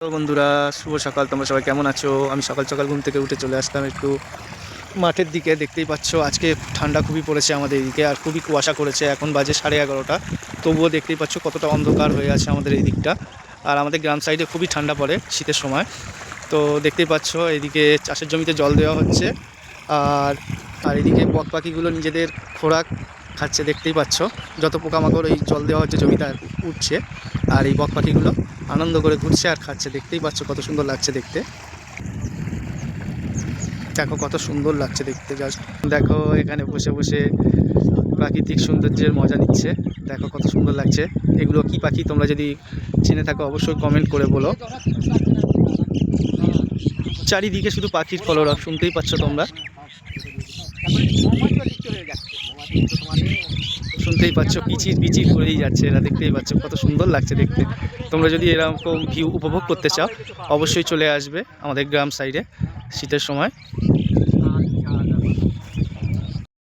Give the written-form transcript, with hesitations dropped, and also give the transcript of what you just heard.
তো বন্ধুরা, শুভ সকাল। তোমরা সবাই কেমন আছো? আমি সকাল সকাল ঘুম থেকে উঠে চলে আসলাম একটু মাঠের দিকে। দেখতেই পাচ্ছ আজকে ঠান্ডা খুবই পড়েছে আমাদের এদিকে, আর খুবই কুয়াশা করেছে। এখন বাজে 11:30। তবুও দেখতেই পাচ্ছ কতটা অন্ধকার হয়ে আছে আমাদের এই দিকটা। আর আমাদের গ্রাম সাইডে খুবই ঠান্ডা পড়ে শীতের সময়। তো দেখতেই পাচ্ছ এইদিকে চাষের জমিতে জল দেওয়া হচ্ছে। আর আর এদিকে বক পাখিগুলো নিজেদের খোরাক খাচ্ছে, দেখতেই পাচ্ছ। যত পোকামাকড় এই জল দেওয়া হচ্ছে জমিতে উঠছে, আর এই বক পাখিগুলো আনন্দ করে ঘুরছে আর খাচ্ছে। দেখতেই পাচ্ছ কত সুন্দর লাগছে দেখতে। দেখো কত সুন্দর লাগছে দেখতে। জাস্ট দেখো এখানে বসে বসে প্রাকৃতিক সৌন্দর্যের মজা নিচ্ছে। দেখো কত সুন্দর লাগছে। এগুলো কি পাখি তোমরা যদি চিনে থাকো অবশ্যই কমেন্ট করে বলো। চারিদিকে শুধু পাখির কলরব, শুনতেই পাচ্ছ তোমরা, শুনতেই পাচ্ছ কিচির বিচির করেই যাচ্ছে এরা। দেখতেই পাচ্ছ কত সুন্দর লাগছে দেখতে। তোমরা যদি এরকম ভিউ উপভোগ করতে চাও অবশ্যই চলে আসবে আমাদের গ্রাম সাইডে শীতের সময়।